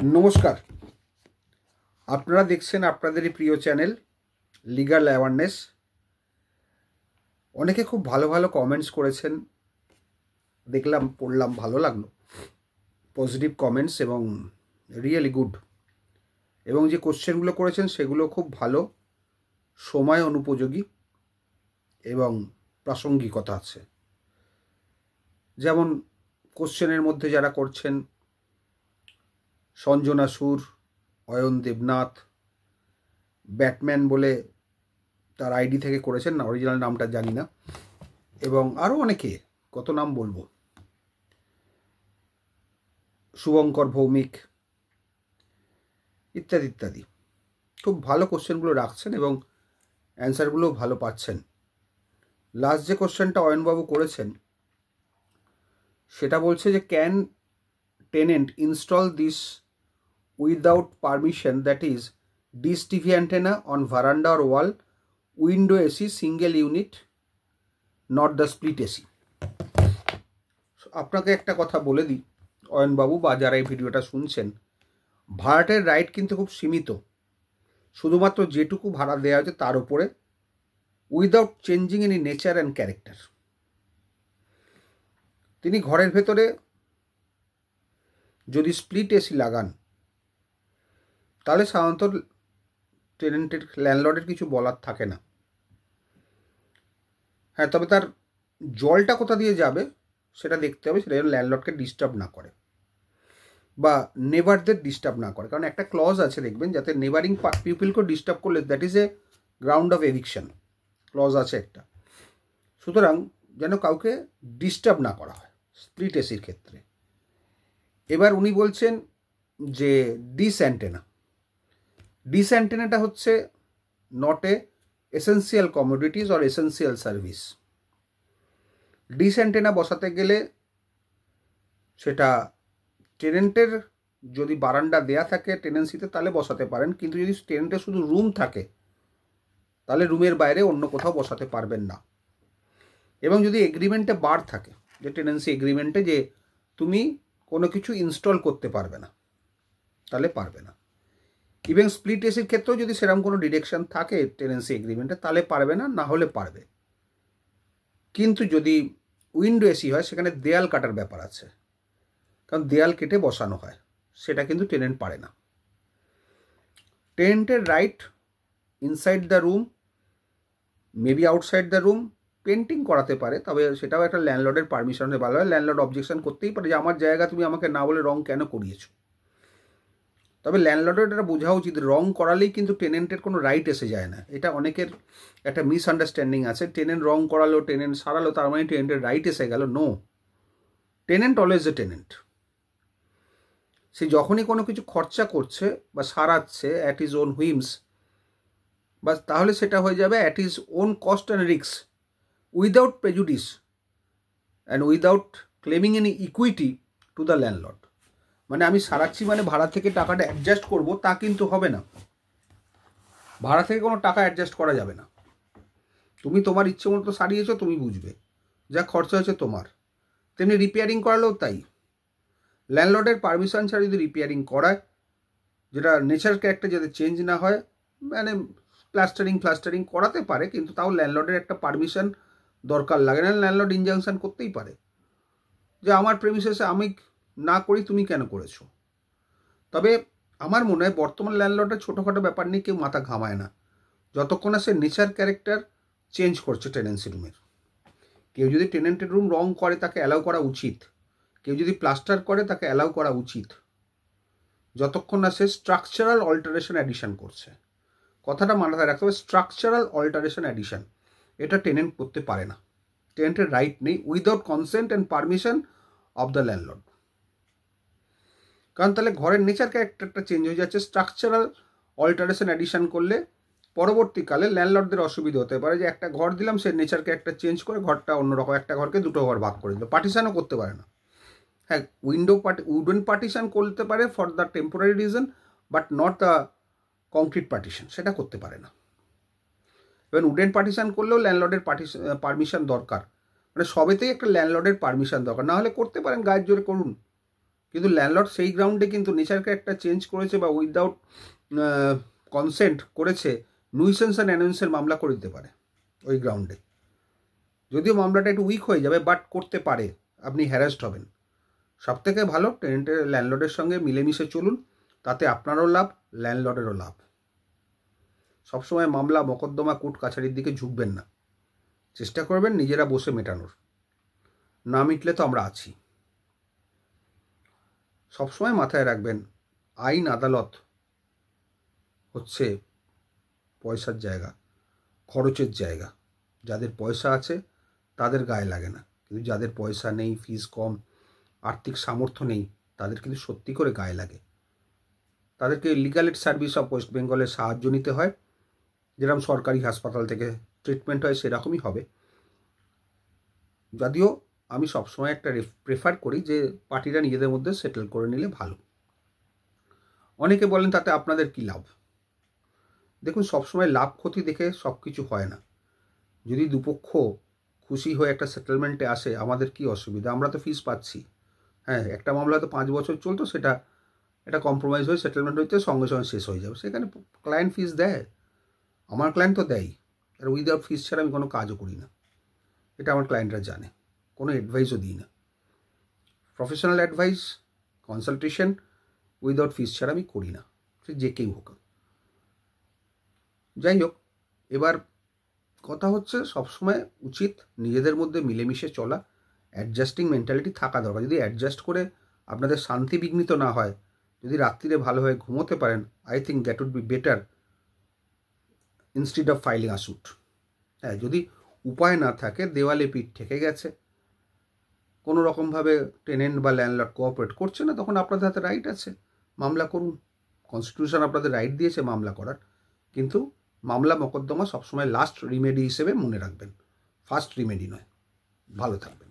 নমস্কার, আপনারা দেখছেন আপনাদেরই প্রিয় চ্যানেল লিগ্যাল অ্যাওয়ারনেস। অনেকে খুব ভালো ভালো কমেন্টস করেছেন, দেখলাম, পড়লাম, ভালো লাগলো। পজিটিভ কমেন্টস এবং রিয়েলি গুড। এবং যে কোশ্চেনগুলো করেছেন সেগুলো খুব ভালো, সময় অনুপযোগী এবং প্রাসঙ্গিকতা আছে। যেমন কোশ্চেনের মধ্যে যারা করছেন সঞ্জনা সুর, অয়ন দেবনাথ, ব্যাটম্যান বলে তার আইডি থেকে করেছেন, না অরিজিনাল নামটা জানি না, এবং আরও অনেকে, কত নাম বলবো, শুভঙ্কর ভৌমিক ইত্যাদি ইত্যাদি। খুব ভালো কোশ্চেনগুলো রাখছেন এবং অ্যান্সারগুলোও ভালো পাচ্ছেন। লাস্ট যে কোশ্চেনটা অয়নবাবু করেছেন সেটা বলছে যে can tenant install this without permission, that is dish TV antenna on veranda or wall, window AC, single unit, not the split AC. আপনাকে একটা কথা বলে দিই অয়নবাবু, বা যারা এই ভিডিওটা শুনছেন, ভাড়াটের রাইট কিন্তু খুব সীমিত। শুধুমাত্র যেটুকু ভাড়া দেওয়া হয়েছে তার উপরে, without changing any nature and character. তিনি ঘরের ভেতরে যদি স্প্লিট এসি লাগান তাহলে সাধারণত টেনেন্টের, ল্যান্ডলর্ডের কিছু বলার থাকে না। হ্যাঁ, তবে তার জলটা কোথা দিয়ে যাবে সেটা দেখতে হবে, সেটা যেন ল্যান্ডলর্ডকে ডিস্টার্ব না করে বা নেবারদের ডিস্টার্ব না করে। কারণ একটা ক্লজ আছে দেখবেন, যাতে নেবারিং পিপলকে ডিস্টার্ব করলে that is a ground of eviction, clause আছে একটা। সুতরাং যেন কাউকে ডিস্টার্ব না করা হয় স্প্লিট এসির ক্ষেত্রে। এবার উনি বলছেন যে ডিশ অ্যান্টেনাটা হচ্ছে not a essential commodities or essential service. Dish antenna বসাতে গেলে সেটা টেনেন্টের যদি বারান্দা দেয়া থাকে টেনেন্সিতে তাহলে বসাতে পারেন, কিন্তু যদি টেনেন্টের শুধু রুম থাকে তাহলে রুমের বাইরে অন্য কোথাও বসাতে পারবেন না। এবং যদি এগ্রিমেন্টে বার থাকে, যে টেনেন্সি এগ্রিমেন্টে, যে তুমি কোনো কিছু ইনস্টল করতে পারবে না, তাহলে পারবে না। ইভেন স্প্লিট এসির ক্ষেত্রেও যদি সেরকম কোনো ডিরেকশন থাকে টেনেন্সি এগ্রিমেন্টে তাহলে পারবে না, না হলে পারবে। কিন্তু যদি উইন্ডো এসি হয় সেখানে দেয়াল কাটার ব্যাপার আছে, কারণ দেয়াল কেটে বসানো হয়, সেটা কিন্তু টেনেন্ট পারে না। টেনেন্টের right inside the room, maybe outside the room, painting করাতে পারে, তবে সেটাও একটা ল্যান্ডলর্ডের পারমিশনে ভালো হয়। ল্যান্ডলর্ড অবজেকশন করতেই পারে যে আমার জায়গা তুমি আমাকে না বলে রং কেন করিয়েছো। তবে ল্যান্ডলর্ডের এটা বোঝা উচিত, রং করালেই কিন্তু টেনেন্টের কোনো রাইট এসে যায় না। এটা অনেকের একটা মিসআন্ডারস্ট্যান্ডিং আছে, টেনেন্ট রং করালো, টেনেন্ট সারালো, তার মানে টেনেন্টের রাইট এসে গেল। No, tenant always a tenant. সে যখনই কোনো কিছু খরচা করছে বা সারাচ্ছে অ্যাট ইজ ওন হুইমস, বাস তাহলে সেটা হয়ে যাবে at his own cost and risk, without prejudice and without claiming any equity to the landlord. মানে আমি সারাচ্ছি মানে ভাড়া থেকে টাকাটা অ্যাডজাস্ট করব তা কিন্তু হবে না। ভাড়া থেকে কোনো টাকা অ্যাডজাস্ট করা যাবে না। তুমি তোমার ইচ্ছে মতো সারিয়েছো, তুমি বুঝবে, যা খরচা হয়েছে তোমার। তেমনি রিপেয়ারিং করালেও তাই। ল্যান্ডলর্ডের পারমিশন ছাড়া যদি রিপেয়ারিং করায়, যেটা নেচার ক্যারেক্টার যাতে চেঞ্জ না হয়, মানে প্লাস্টারিং করাতে পারে, কিন্তু তাও ল্যান্ডলর্ডের একটা পারমিশন দরকার লাগে। না ল্যান্ডলর্ড ইনজাংশন করতেই পারে যে আমার প্রেমিসেসে আমি না করি, তুমি কেন করেছো। তবে আমার মনে হয় বর্তমান ল্যান্ডলর্ডের ছোটোখাটো ব্যাপার নিয়ে কেউ মাথা ঘামায় না, যতক্ষণ না সে নেচার ক্যারেক্টার চেঞ্জ করছে টেনেন্সি রুমের। কেউ যদি টেনেন্টের রুম রং করে তাকে অ্যালাউ করা উচিত, কেউ যদি প্লাস্টার করে তাকে অ্যালাউ করা উচিত, যতক্ষণ না সে স্ট্রাকচারাল অল্টারেশন অ্যাডিশন করছে। কথাটা মাথায় রাখতে হবে, স্ট্রাকচারাল অল্টারেশন অ্যাডিশন, এটা টেনেন্ট করতে পারে না। টেনেন্টের রাইট নেই without consent and permission of the landlord. কারণ তাহলে ঘরের নেচার ক্যারেক্টারটা চেঞ্জ হয়ে যাচ্ছে। স্ট্রাকচারাল অল্টারেশন অ্যাডিশন করলে পরবর্তীকালে ল্যান্ডলর্ডদের অসুবিধা হতে পারে, যে একটা ঘর দিলাম, সে নেচার ক্যারেক্টার চেঞ্জ করে ঘরটা অন্যরকম, একটা ঘরকে দুটো ঘর ভাগ করে দিল। পার্টিশনও করতে পারে না। হ্যাঁ, উডেন পার্টিশন করতে পারে for the temporary reason, but not the concrete partition, সেটা করতে পারে না। এবার উডেন পার্টিশন করলেও ল্যান্ডলর্ডের পারমিশন দরকার, মানে সবেতেই একটা ল্যান্ডলর্ডের পারমিশন দরকার। না হলে করতে পারেন, গায়ের জোরে করুন, কিন্তু ল্যান্ডলর্ড সেই গ্রাউন্ডে কিন্তু নেচারকে একটা চেঞ্জ করেছে বা উইদাউট কনসেন্ট করেছে, নুইসেন্স অ্যান্ড অ্যানুয়েন্সের মামলা করে দিতে পারে ওই গ্রাউন্ডে। যদিও মামলাটা একটু উইক হয়ে যাবে, বাট করতে পারে, আপনি হ্যারাসড হবেন। সব থেকে ভালো টেনেন্টের ল্যান্ডলর্ডের সঙ্গে মিলেমিশে চলুন, তাতে আপনারও লাভ, ল্যান্ডলর্ডেরও লাভ। সবসময় মামলা মকদ্দমা কোর্ট কাছারির দিকে ঝুঁকবেন না, চেষ্টা করবেন নিজেরা বসে মেটানোর। না মিটলে তো আমরা আছি। সবসময় মাথায় রাখবেন, আইন আদালত হচ্ছে পয়সার জায়গা, খরচের জায়গা। যাদের পয়সা আছে তাদের গায়ে লাগে না, কিন্তু যাদের পয়সা নেই, ফিস কম, আর্থিক সামর্থ্য নেই, তাদের কিন্তু সত্যি করে গায়ে লাগে। তাদেরকে legal add service of West বেঙ্গলের সাহায্য নিতে হয়, যেরকম সরকারি হাসপাতাল থেকে ট্রিটমেন্ট হয় সেরকমই হবে। যদিও আমি সবসময় একটা প্রেফার করি যে পার্টিরা নিজেদের মধ্যে সেটেল করে নিলে ভালো। অনেকে বলেন তাতে আপনাদের কী লাভ? দেখুন, সবসময় লাভ ক্ষতি দেখে সব কিছু হয় না। যদি দুপক্ষ খুশি হয়ে একটা সেটেলমেন্টে আসে, আমাদের কি অসুবিধা? আমরা তো ফিস পাচ্ছি। হ্যাঁ, একটা মামলা তো 5 বছর চলতো, সেটা এটা কম্প্রোমাইজ হয়ে সেটেলমেন্ট হইতে সঙ্গে সঙ্গে শেষ হয়ে যাবে। সেখানে ক্লায়েন্ট ফিস দেয়, আমার ক্লায়েন্ট তো দেয়, আর উইদাউট ফিস ছাড়া আমি কোনো কাজও করি না, এটা আমার ক্লায়েন্টরা জানে। কোনো অ্যাডভাইসও দিই না, প্রফেশনাল অ্যাডভাইস কনসালটেশন উইদাউট ফিস ছাড়া আমি করি না, সে যে কেউ হোক। যাই হোক, এবার কথা হচ্ছে সবসময় উচিত নিজেদের মধ্যে মিলেমিশে চলা, অ্যাডজাস্টিং মেন্টালিটি থাকা দরকার। যদি অ্যাডজাস্ট করে আপনাদের শান্তি বিঘ্নিত না হয়, যদি রাত্রিরে ভালোভাবে ঘুমোতে পারেন, I think that would be better instead of filing a suit. হ্যাঁ, যদি উপায় না থাকে, দেওয়ালে পিঠ ঠেকে গেছে, কোনো রকমভাবে টেনেন্ট বা ল্যান্ডলর্ড কোঅপারেট করছে না, তখন আপনাদের হাতে রাইট আছে, মামলা করুন। কনস্টিটিউশন আপনাদের রাইট দিয়েছে মামলা করার, কিন্তু মামলা মকদ্দমা সবসময় লাস্ট রিমেডি হিসেবে মনে রাখবেন, ফার্স্ট রিমেডি নয়। ভালো থাকবেন।